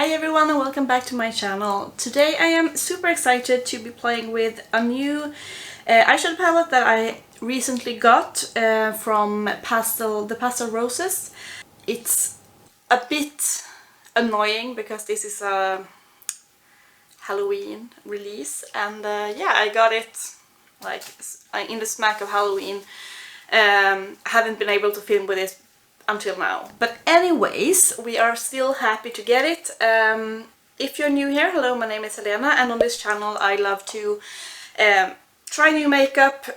Hi everyone and welcome back to my channel. Today I am super excited to be playing with a new eyeshadow palette that I recently got from Pastel, the Pastel Roses. It's a bit annoying because this is a Halloween release and yeah, I got it like in the smack of Halloween. Haven't been able to film with it until now. But anyways, we are still happy to get it. If you're new here, hello, my name is Helena, and on this channel I love to try new makeup.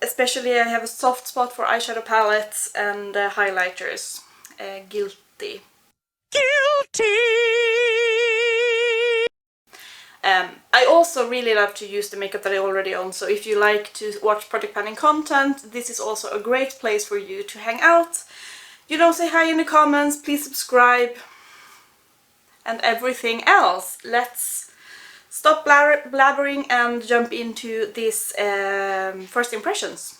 Especially I have a soft spot for eyeshadow palettes and highlighters. Guilty. I also really love to use the makeup that I already own, so if you like to watch product panning content, this is also a great place for you to hang out. You know, say hi in the comments, please subscribe, and everything else. Let's stop blabbering and jump into this first impressions.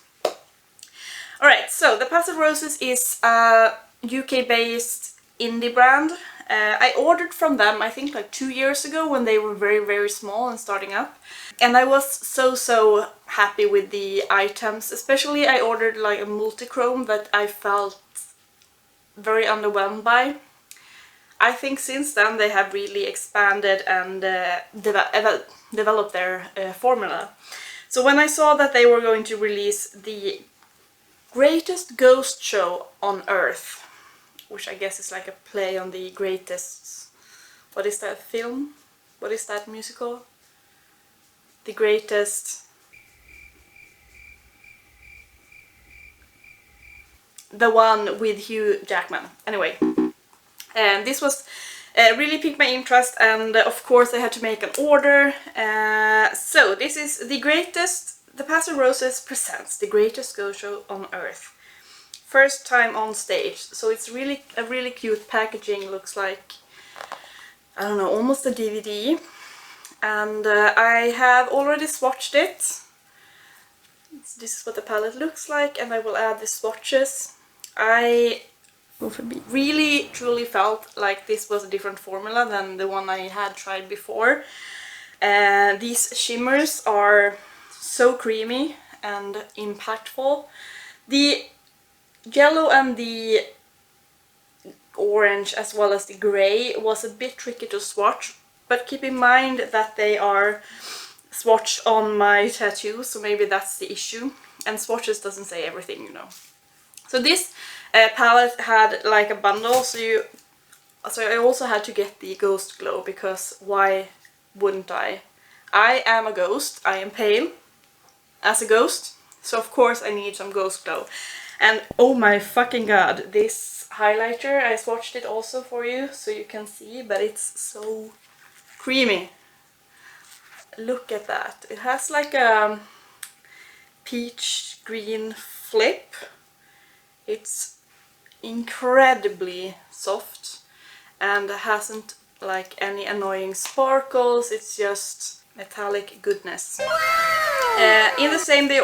Alright, so the Pastel Roses is a UK-based indie brand. I ordered from them, I think like 2 years ago when they were very small and starting up. And I was so happy with the items. Especially I ordered like a multi-chrome that I felt very underwhelmed by. I think since then they have really expanded and developed their formula. So when I saw that they were going to release the greatest ghost show on earth, which I guess is like a play on the greatest, what is that film? What is that musical? The Greatest... the one with Hugh Jackman. Anyway, this was really piqued my interest, and of course I had to make an order. So this is the Pastel Roses presents the greatest ghost show on earth. First time on stage, so it's really a really cute packaging. Looks like, I don't know, almost a DVD. And I have already swatched it. This is what the palette looks like, and I will add the swatches. I really truly felt like this was a different formula than the one I had tried before. These shimmers are so creamy and impactful. The yellow and the orange as well as the grey was a bit tricky to swatch, but keep in mind that they are swatched on my tattoo, so maybe that's the issue. And swatches doesn't say everything, you know. So this palette had like a bundle, so I also had to get the Ghost Glow, because why wouldn't I? I am a ghost, I am pale as a ghost, so of course I need some Ghost Glow. And oh my fucking god, this highlighter, I swatched it also for you so you can see, but it's so creamy. Look at that. It has like a peach green flip. It's incredibly soft and hasn't like any annoying sparkles. It's just metallic goodness. In the same, they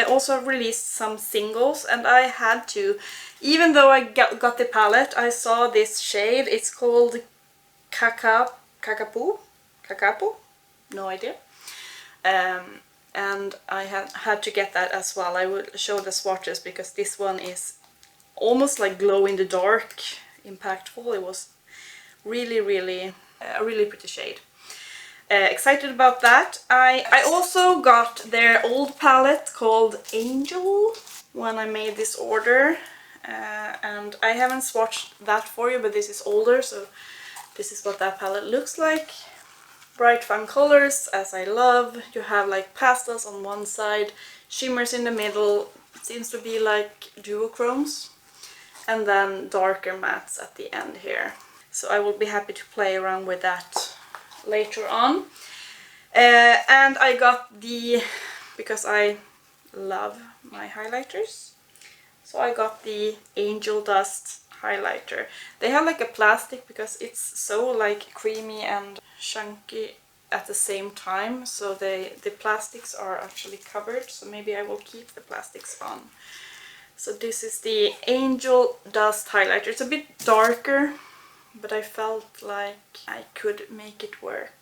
also released some singles, and I had to, even though I got the palette, I saw this shade. It's called Kakapo? No idea. And I had to get that as well. I will show the swatches because this one is almost like glow in the dark, impactful. It was really a really pretty shade. Excited about that. I also got their old palette called Angel when I made this order, and I haven't swatched that for you, but this is older, so this is what that palette looks like. Bright fun colors, as I love. You have like pastels on one side, shimmers in the middle, it seems to be like duochromes, and then darker mattes at the end here. So I will be happy to play around with that later on. And I got because I love my highlighters, so I got the Angel Dust highlighter. They have like a plastic because it's so like creamy and chunky at the same time, so the plastics are actually covered, so maybe I will keep the plastics on. So this is the Angel Dust highlighter. It's a bit darker but I felt like I could make it work.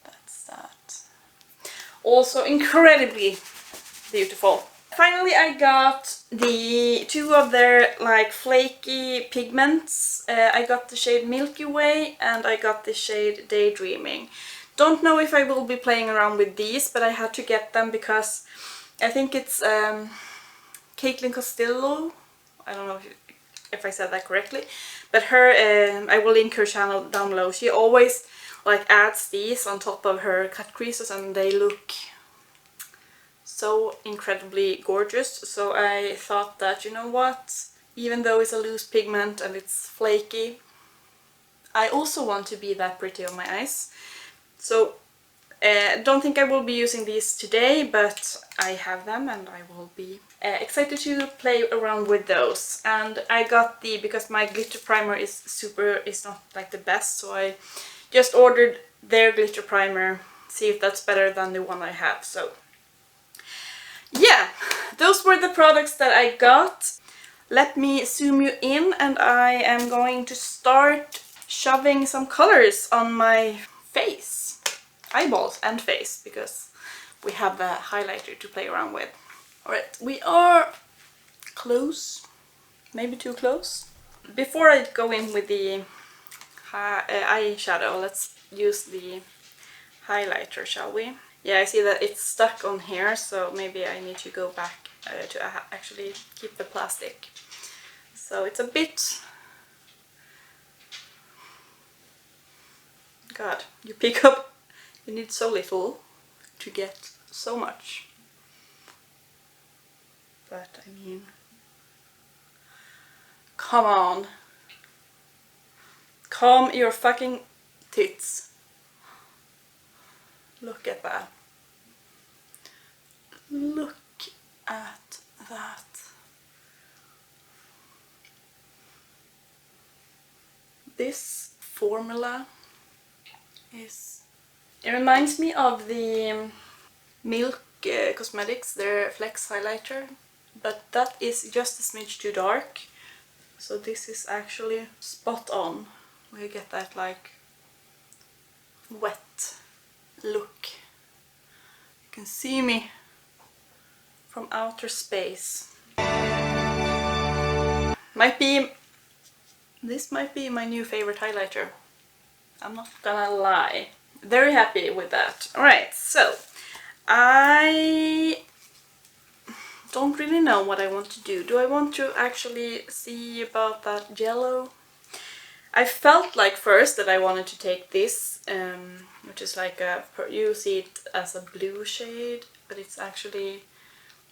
That's that. Also incredibly beautiful. Finally, I got the two of their like flaky pigments. I got the shade Milky Way and I got the shade Daydreaming. Don't know if I will be playing around with these, but I had to get them because I think it's Caitlin Costello. I don't know if I said that correctly, but her, I will link her channel down below. She always like adds these on top of her cut creases and they look so incredibly gorgeous. So I thought that, you know what, even though it's a loose pigment and it's flaky, I also want to be that pretty on my eyes. So don't think I will be using these today, but I have them and I will be excited to play around with those. And I got the, because my glitter primer is not like the best, so I just ordered their glitter primer, see if that's better than the one I have. So yeah, those were the products that I got. Let me zoom you in and I am going to start shoving some colors on my face. Eyeballs and face, because we have a highlighter to play around with. Alright, we are close, maybe too close. Before I go in with the eyeshadow, let's use the highlighter, shall we? Yeah, I see that it's stuck on here, so maybe I need to go back to actually keep the plastic. So it's a bit... God, you pick up... You need so little to get so much. But I mean... Come on. Calm your fucking tits. Look at that. Look at that. This formula is... It reminds me of the Milky Cosmetics, their Flex highlighter, but that is just a smidge too dark. So this is actually spot on. We get that like wet look. You can see me from outer space. This might be my new favorite highlighter. I'm not gonna lie. Very happy with that. Alright, so I don't really know what I want to do. Do I want to actually see about that yellow? I felt like first that I wanted to take this, which is like a, you see it as a blue shade, but it's actually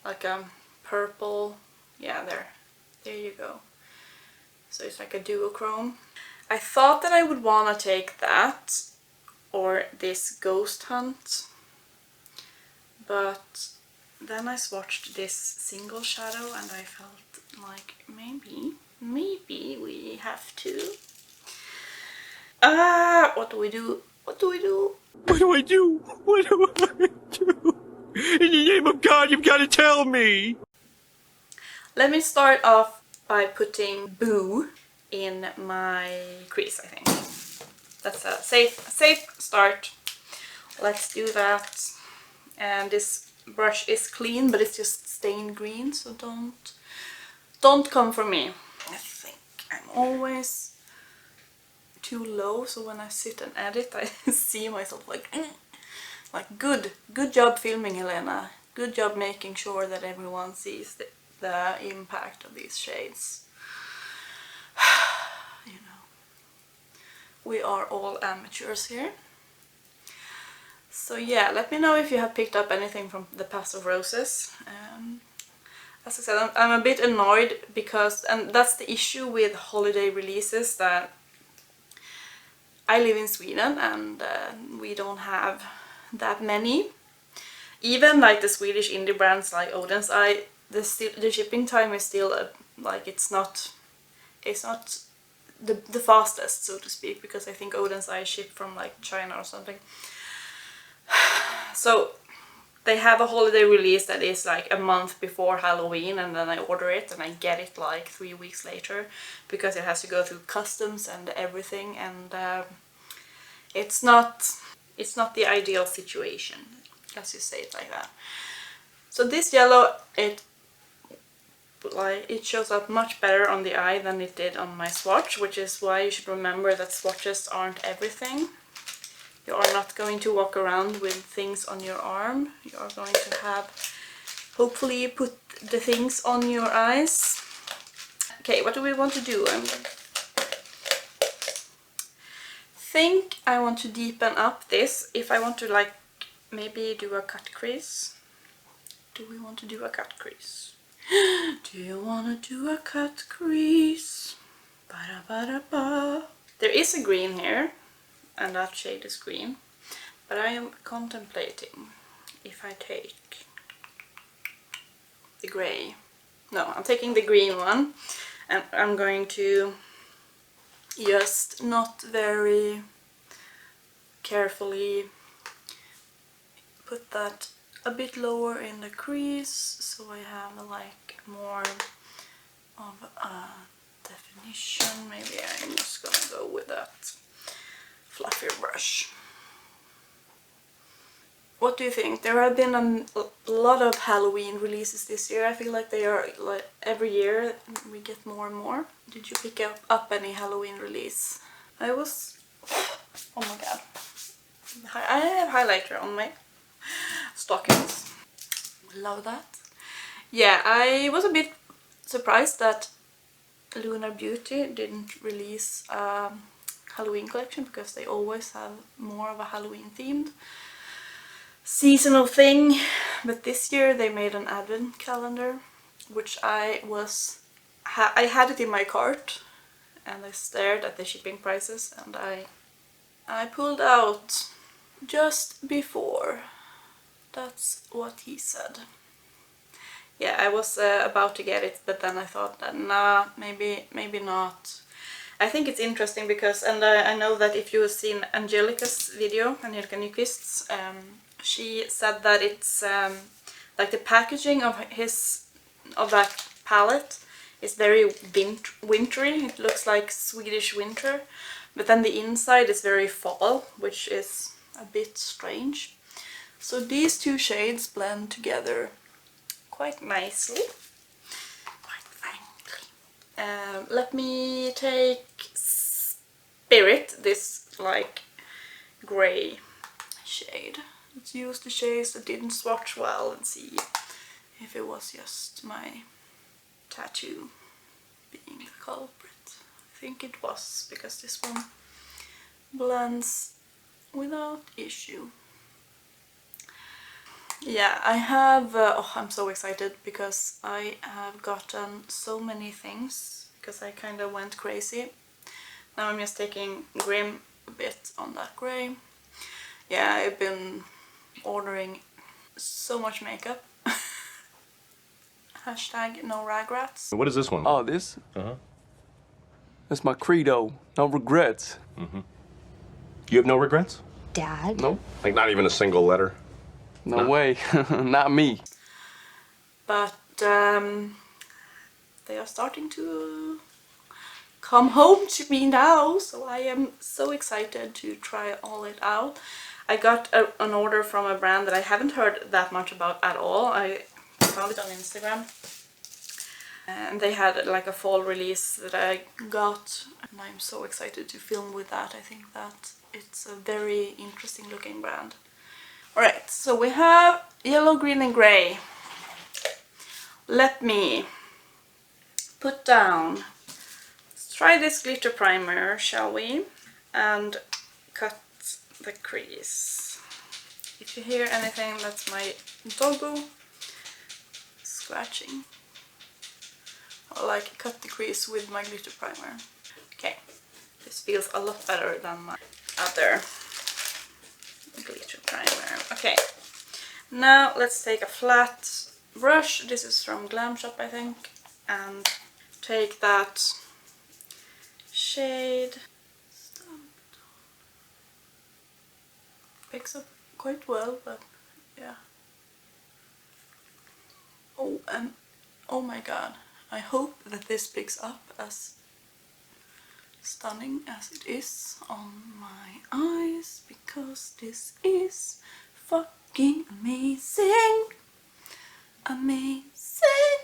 like a purple. Yeah, there you go. So it's like a duochrome. I thought that I would want to take that or this Ghost Hunt, but then I swatched this single shadow and I felt like maybe we have to. What do we do? What do we do? What do I do? What do I do? In the name of God, you've got to tell me! Let me start off by putting Boo in my crease, I think. That's a safe start. Let's do that. And this brush is clean, but it's just stained green, so don't come for me. I think I'm always too low, so when I sit and edit I see myself like good job filming, Helena. Good job making sure that everyone sees the impact of these shades. You know, we are all amateurs here. So yeah, let me know if you have picked up anything from the Pass of Roses. As I said, I'm a bit annoyed because, and that's the issue with holiday releases, that I live in Sweden and we don't have that many. Even like the Swedish indie brands like Oden's Eye, the shipping time is still like it's not the fastest, so to speak, because I think Oden's Eye ship from like China or something. So they have a holiday release that is like a month before Halloween, and then I order it and I get it like 3 weeks later because it has to go through customs and everything, and it's not the ideal situation, let's just say it like that. So this yellow, it shows up much better on the eye than it did on my swatch, which is why you should remember that swatches aren't everything. You are not going to walk around with things on your arm. You are going to have, hopefully, put the things on your eyes. Okay, what do we want to do? I think I want to deepen up this. If I want to like maybe do a cut crease. Do we want to do a cut crease? Do you want to do a cut crease? Ba-da-ba-da-ba. There is a green here, and that shade is green, but I am contemplating if I take the grey. No, I'm taking the green one, and I'm going to just not very carefully put that a bit lower in the crease, so I have like more of a definition. Maybe I'm just gonna go with that fluffier brush. What do you think? There have been a lot of Halloween releases this year. I feel like they are like every year we get more and more. Did you pick up any Halloween release? Oh my god. I have highlighter on my stockings. Love that. Yeah, I was a bit surprised that Lunar Beauty didn't release a Halloween collection, because they always have more of a Halloween themed seasonal thing, but this year they made an advent calendar, which I had it in my cart, and I stared at the shipping prices, and I pulled out just before. That's what he said. Yeah, I was about to get it, but then I thought that nah, maybe not. I think it's interesting because, and I know that if you have seen Angelica's video, Angelica Nyqvist's, she said that it's like the packaging of that palette is very wintry. It looks like Swedish winter, but then the inside is very fall, which is a bit strange. So these two shades blend together quite nicely, quite frankly. Let me take Spirit, this like grey shade. Let's use the shades that didn't swatch well and see if it was just my tattoo being the culprit. I think it was, because this one blends without issue. Yeah, I have, I'm so excited because I have gotten so many things, because I kind of went crazy. Now I'm just taking Grim a bit on that grey. Yeah, I've been ordering so much makeup. Hashtag no regrets. What is this one? Oh, this? That's my credo. No regrets. You have no regrets? Dad? Nope. Like not even a single letter? No way. Not me. But they are starting to come home to me now, so I am so excited to try all it out. I got an order from a brand that I haven't heard that much about at all. I found it on Instagram, and they had like a fall release that I got, and I'm so excited to film with that. I think that it's a very interesting looking brand. Alright, so we have yellow, green and grey. Let me put down, let's try this glitter primer, shall we? And cut the crease. If you hear anything, that's my doggo scratching. I like cut the crease with my glitter primer. Okay, this feels a lot better than my other glitter primer. Okay, now let's take a flat brush. This is from Glam Shop, I think, and take that shade. Picks up quite well, but yeah, Oh, and oh my god, I hope that this picks up as stunning as it is on my eyes, because this is fucking amazing. Amazing.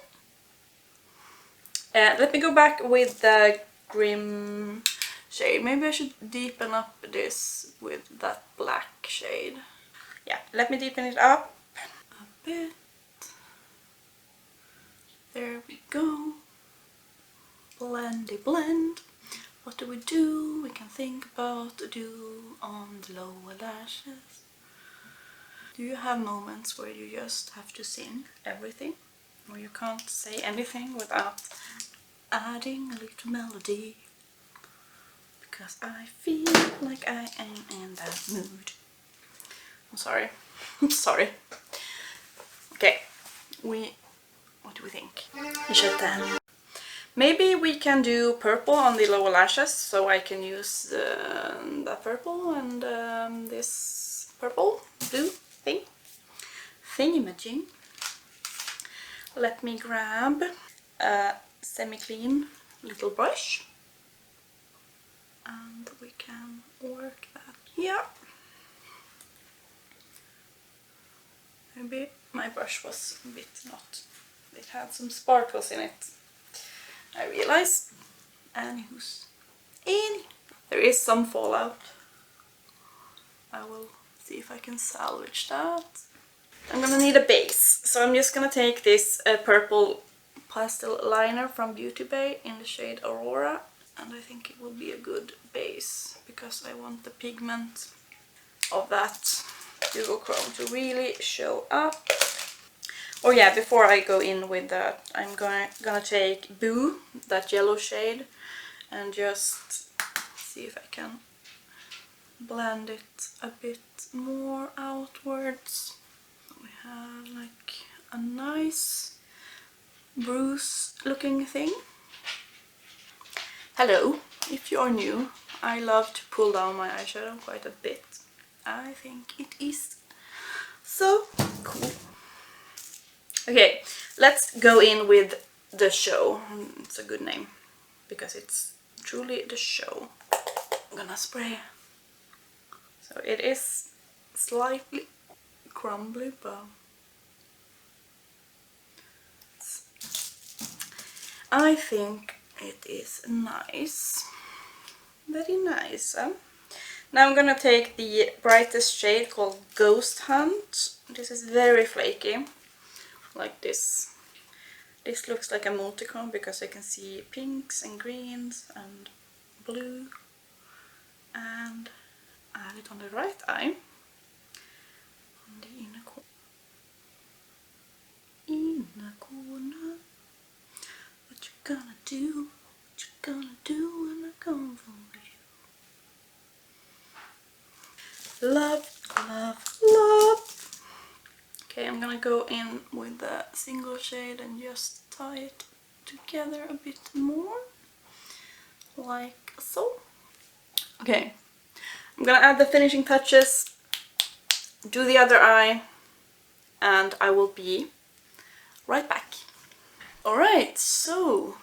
Let me go back with the Grim shade. Maybe I should deepen up this with that black shade. Yeah, let me deepen it up a bit. There we go. Blendy blend. What do? We can think about do on the lower lashes. Do you have moments where you just have to sing everything? Where you can't say anything without adding a little melody? Because I feel like I am in that mood. I'm sorry. I'm sorry. Okay. What do we think? Maybe we can do purple on the lower lashes, so I can use the purple and this purple blue thingamajig. Let me grab a semi-clean little brush and we can work that here. Maybe my brush was a bit not, it had some sparkles in it, I realize. Anywho's, there is some fallout. I will see if I can salvage that. I'm gonna need a base, so I'm just gonna take this purple pastel liner from Beauty Bay in the shade Aurora, and I think it will be a good base because I want the pigment of that duochrome to really show up. Oh yeah, before I go in with that, I'm gonna take Boo, that yellow shade, and just see if I can blend it a bit more outwards. We have like a nice bruise looking thing. Hello, if you're new, I love to pull down my eyeshadow quite a bit. I think it is so cool. Okay, let's go in with the show. It's a good name because it's truly the show. I'm gonna spray. So it is slightly crumbly, but I think it is nice. Very nice. Now I'm gonna take the brightest shade called Ghost Hunt. This is very flaky, like this. This looks like a multichrome because I can see pinks and greens and blue, and add it on the right eye, on the inner corner. Inner corner. What you gonna do? What you gonna do when I come for you? Love, love, love. Okay, I'm gonna go in with the single shade and just tie it together a bit more, like so. Okay, I'm gonna add the finishing touches, do the other eye, and I will be right back. Alright, so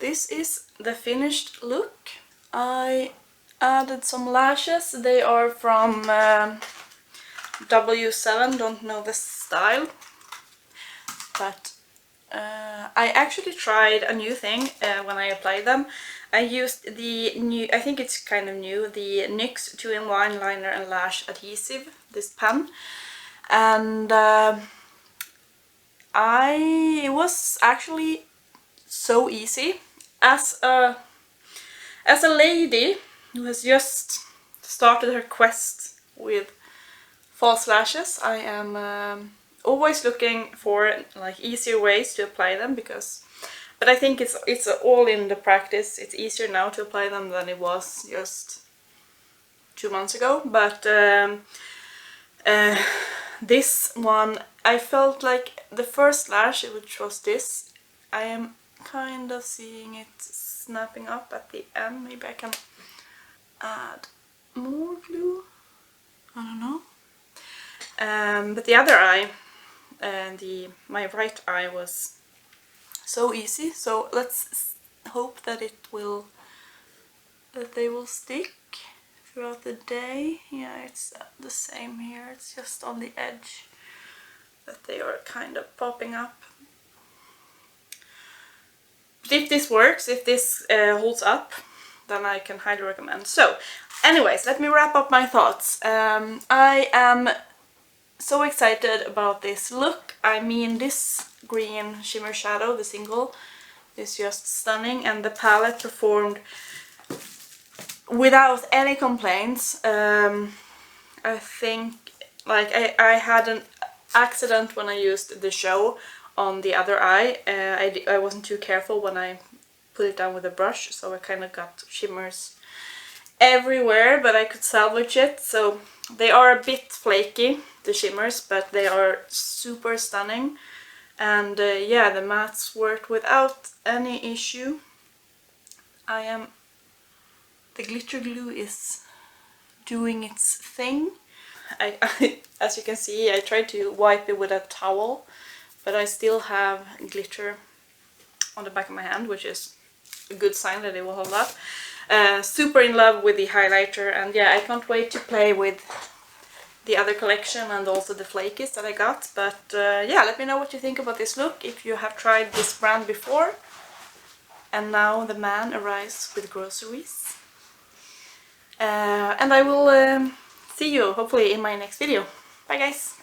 this is the finished look. I added some lashes. They are from W7, don't know the style, but I actually tried a new thing when I applied them. I used the new, I think it's kind of new, the NYX 2-in-1 liner and lash adhesive, this pen, and it was actually so easy. As a lady who has just started her quest with false lashes, I am always looking for like easier ways to apply them, but I think it's all in the practice. It's easier now to apply them than it was just 2 months ago. But this one, I felt like the first lash, which was this, I am kind of seeing it snapping up at the end. Maybe I can add more glue, I don't know. But the other eye, and my right eye was so easy. So let's hope that they will stick throughout the day. Yeah, it's the same here. It's just on the edge that they are kind of popping up. But if this works, if this holds up, then I can highly recommend. So, anyways, let me wrap up my thoughts. I am so excited about this look. I mean, this green shimmer shadow, the single, is just stunning, and the palette performed without any complaints. I think, like, I had an accident when I used the show on the other eye. I wasn't too careful when I put it down with a brush, so I kind of got shimmers everywhere, but I could salvage it. So they are a bit flaky, the shimmers, but they are super stunning. And yeah, the mattes worked without any issue. The glitter glue is doing its thing. As you can see, I tried to wipe it with a towel, but I still have glitter on the back of my hand, which is a good sign that it will hold up. Super in love with the highlighter, and yeah, I can't wait to play with the other collection and also the flakies that I got. But yeah, let me know what you think about this look, if you have tried this brand before. And now the man arrives with groceries. And I will see you hopefully in my next video. Bye guys!